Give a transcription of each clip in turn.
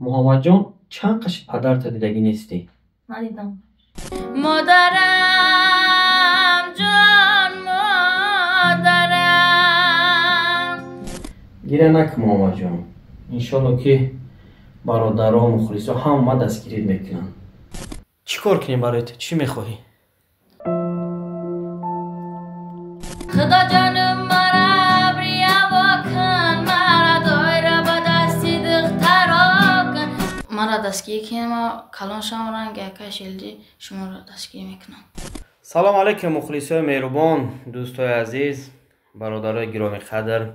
محمد جان چند قش پدرت دیدگی نیستی؟ ندیدم. مادرم جان مادرم. گیره نکن محمد جان. انشالله که برادرها و مخلصا همه دستگیرید میکنن. چی کار کنیم برایت؟ چی میخواهی؟ خدا جانم مرا بریا کن، مرا دایره به دستی دخترا کن. مرا دستگیر کنیم و کلان شما رنگ کشیلدی شما را دستگیر میکنم. سلام علیکم مخلصای مهربان، دوستای عزیز، برادرای گرامی قدر،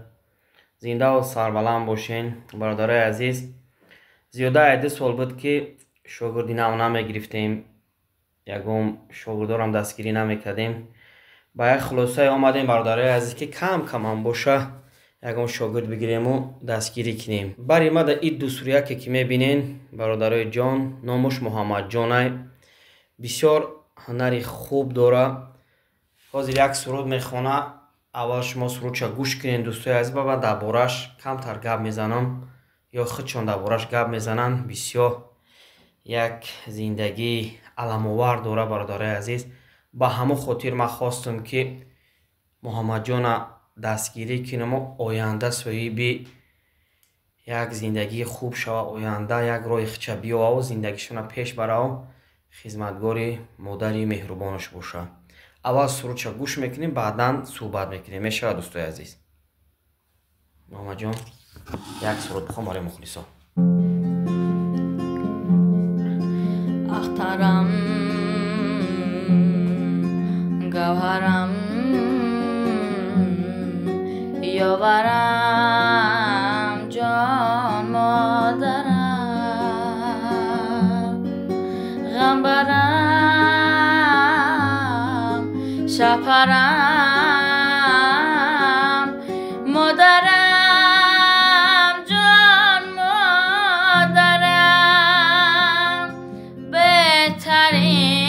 زنده و سربلند باشین. برادرای عزیز، زیاده عده سال بود که شاگردی نمیگرفتیم، یکم شاگردارم دستگیری نمیکردیم. با یک خلاصه آمدیم برادرای عزیز که کم هم باشه یکم شاگرد بگیریم و دستگیری کنیم. برای ما در این دو سوریه که میبینین برادرای جان، نامش محمد جانه، بسیار هنری خوب داره. حاضر یک سرود میخونه. اول شما سرود چه گوش کنین دوستای عزیز، بعد دربارش کمتر گپ میزنم یا خودشان دربارش گپ میزنن. بسیار یک زندگی علم‌آور داره برادرای عزیز. با همه خاطر ما خواستم که محمد جان دستگیری کنم و آینده صاحب یک زندگی خوب شوه، آینده یک راه خچه بیاوه و زندگیشون پیش بره و خدمتگار مادری مهربانش باشه. اول سرودش گوش میکنیم، بعدا صحبت میکنیم. میشه دوستای عزیز؟ محمد جان یک سرود بخوام برای مخلصا. اخترم گوهرم یاورم جان مادرم، غم برم شپرم مادرم جان مادرم، بهترین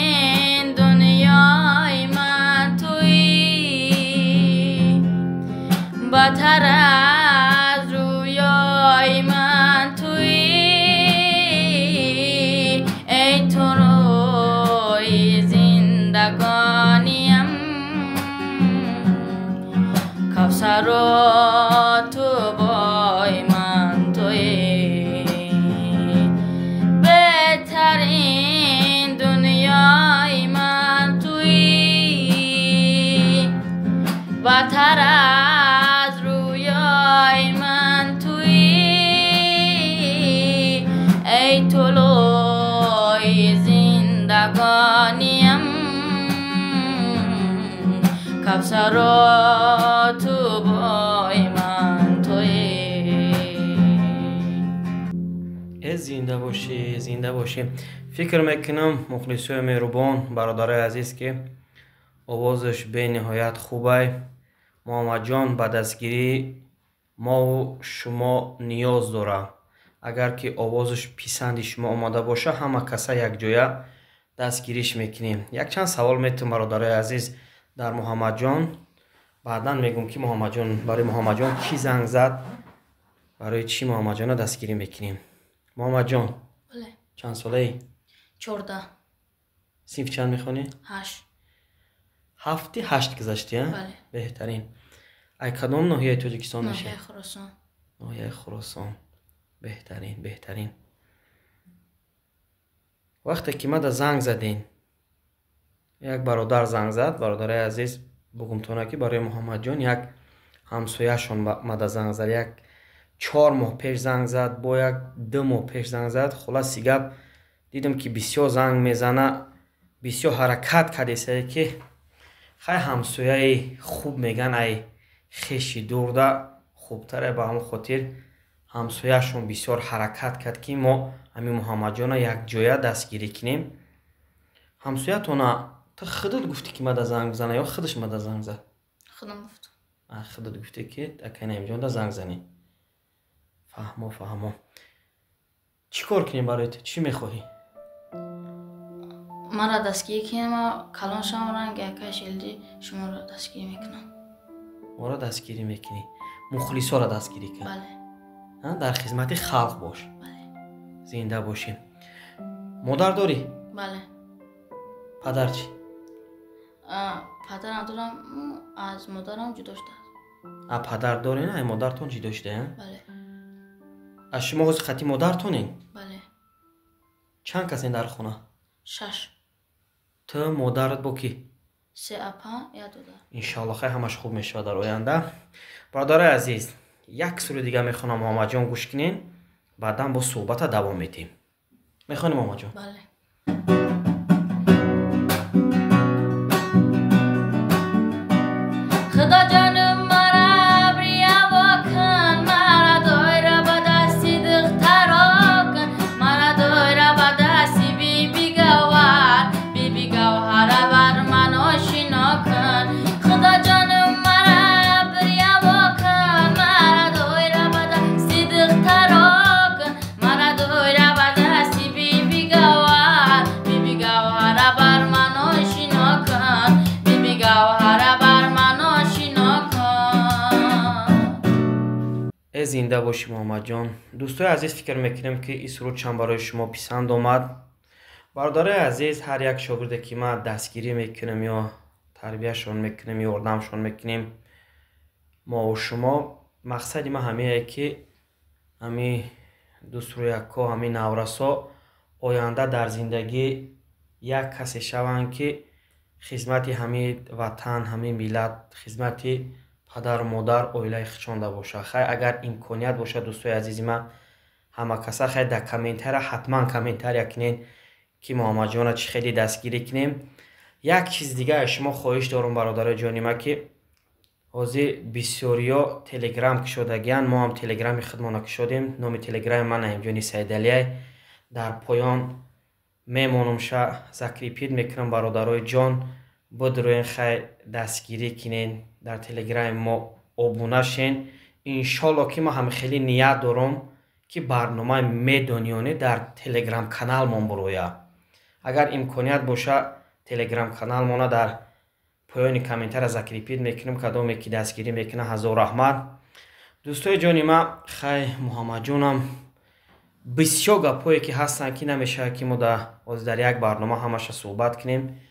دنیای من تویی، بدتر از رویای من تویی، ای تو روی زندگانیم، کوثر و تو بای من تویی، بهترین دنیای من تویی، بدتر از رویای من تویی، ای طلوع زندگانیم، کوثر و تو بای من تویی. زنده باشی، زنده باشی. فکر میکنم مخلصای مهربان برادرای عزیز که آوازش به نهایت خوبه. محمد جان به دستگیری ما و شما نیاز داره. اگر که آوازش پسند شما آمده باشه همه کسا یک جایه دستگیریش میکنیم. یک چند سوال میتونم برادرای عزیز در محمد جان، بعدا میگم که محمد جان، برای محمد جان کی زنگ زد، برای چی محمد جان دستگیری میکنیم. محمد جان بله. چند ساله ای؟ 14. صنف چند میخونی؟ 8. هفته 8 گذشتی ها؟ بله. بهترین. ای کدام ناحیه تاجیکستان میشه؟ ناحیه خراسان. ناحیه خراسان. بهترین بهترین. وقتی که ما زنگ زدین، یک برادر زنگ زد، برادر عزیز بگم تونه که برای محمد جان یک همسایه‌شون ما زنگ زد، یک 4 ماه پیش زنگ زد، با یک 2 ماه پیش زنگ زد. خلاص گپ دیدم که بسیار زنگ میزنه، بسیار حرکت کرده که خیلی همسایه خوب میگن ای خیشی دورده خوبتره. به همون خاطر همسایه‌شون بسیار حرکت کرد که ما همین محمد جان یک جایه دستگیری کنیم. همسایه‌تون تو خودت گفتی که ما زنگ بزنه یا خودش ما زنگ زد؟ خودم گفت. خودت گفتی که اکنیم جان زنگ زنی. فهمو. چی کار کنیم برایت؟ چی میخواهی؟ من را دستگیر کنیم و کلان شما رنگ کشیلدی شما را دستگیر میکنم. ما را دستگیری میکنی؟ مخلصا را دستگیری کن. بله. در خدمت خلق باش. بله. زنده باشین. مادر داری؟ بله. پدر چی؟ پدرم دارم، از مادرم جدا شده. پدر داری نه مادرتون جدا شده؟ بله. از شما از خطی مادرتونین؟ بله. چند کسین در خونه؟ 6. تو مادرت با کی؟ 3 اپا یا دادر. انشالله خیلی همش خوب میشه در آینده. برادر عزیز، یک سری دیگه میخونم محمد جان گوش کنین، بعدا با صحبت دوام میدیم. میخونیم محمد جان؟ بله. خدا جانم مرا ابریا واکن، مرا دویره به دستی دخترا کن، مرا دویره به دستی بیبی گوهر، بیبی گوهر بر من آشنا کن. خدا جانم مرا ابریا واکن، مرا دویره به دستی دخترا کن، مرا دویره به دستی بیبی گوهر، بیبی گوهر بر من آشنا کن، بیبی گوهر بر من آشنا کن. زنده باشی محمد جان. دوستای عزیز، فکر میکنم که این سرود چند برای شما پسند آمد. برادر عزیز، هر یک شاگرد که ما دستگیری میکنیم یا تربیهشون میکنیم یا اردمشون میکنیم، ما و شما مقصد ما همه که همین دوست رو یکا، همین نورسا آینده در زندگی یک کسی شوند که خدمت همین وطن، همین ملت، خدمت پدر و مادر، اویلای خچانده باشه. خیلی اگر امکانیت باشه دوستای عزیزی من، همه کسا خیلی در کامنتر حتما کامنتر کنین که محمد جان چی خیلی دستگیری کنیم. یک چیز دیگه شما خواهش دارم برادر جانی ما که حاضر بسیاریا تلگرام کشودگیان، ما هم تلگرامی خدمانه کشودیم. نام تلگرام من نعیم جانی سیدعلیه. در پایان میمونم شا ذکری پید میکنم برادرای جان بدروین خیلی دستگیری کنین، در تلگرام ما ابونه شین. انشالله که ما هم خیلی نیت دارم که برنامه میدانیانه در تلگرام کانال من برویه. اگر امکانیت باشه تلگرام کانال مانا در پایان کامنتر ذکری پید میکنم. کدومی که دستگیری میکنه هزار رحمت. دوستای جانی ما، خیلی محمد جانم بسیار گپایی که هستن که نمیشه که ما در یک برنامه همش صحبت کنیم.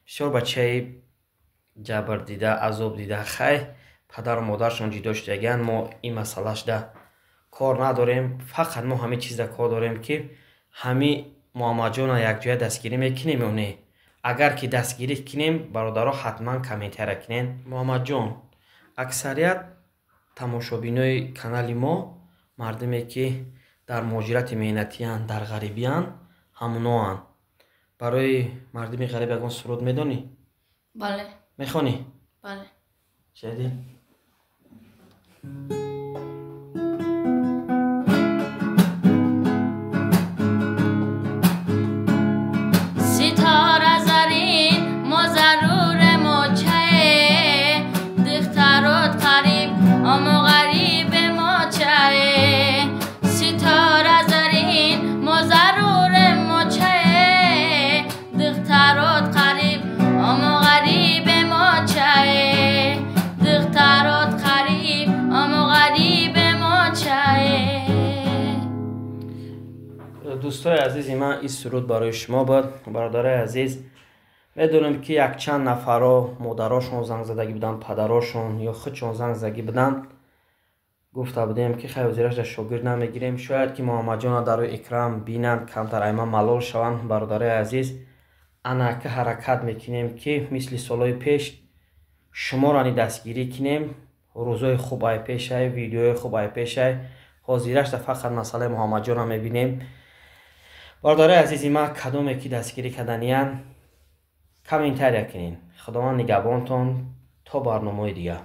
بسیار بچه جبر دیده، عذاب دیده، خیلی پدر و مادرشون جدا شدگن. ما این مسئلهش ده کار نداریم، فقط ما همه چیز ده کار داریم که همه محمد جان یک جای دستگیری میکنیم یا نه. اگر که دستگیری کنیم برادرها حتما کامنتر کنین. محمد جان، اکثریت تماشابینای کانال ما مردمی که در مهاجرت مهنتی هستند، در غریبی هستند، همونا هستند. برای مردمی غریب یگان سرود میدونی؟ بله. میخونی؟ بله. شدی؟ ستاره زرین ما ضرور موچه، دخترات قریب اما غریب موچه. ستاره زرین ما ضرور موچه، دخترات قریب اما غریب موچه، دخترات قریب اما غریب موچه. دوستای عزیزی من، این سرود برای شما بود. برادر عزیز، میدونم که یک چند نفرها مادراشون زنگ زدگی بودن، پدراشون یا خودشون زنگ زدگی بودن، گفته بودیم که خیلی وزیرش در شاگرد نمیگیریم. شاید که محمد جان در اکرام بینند، کمتر ایمان ملال شوند. برادر عزیز، انا که حرکت میکنیم که مثل سالهای پیش شما را دستگیری کنیم، روزای خوب ای پیشه، ویدیوهای خوب ای پیشه، حاضرش در فقط مسئله محمد جان را میبینیم. برادر عزیزی ما، کدومی که دستگیری کردنیان کامنتر کنین. خداوند نگهبانتان تا برنامه دیگه.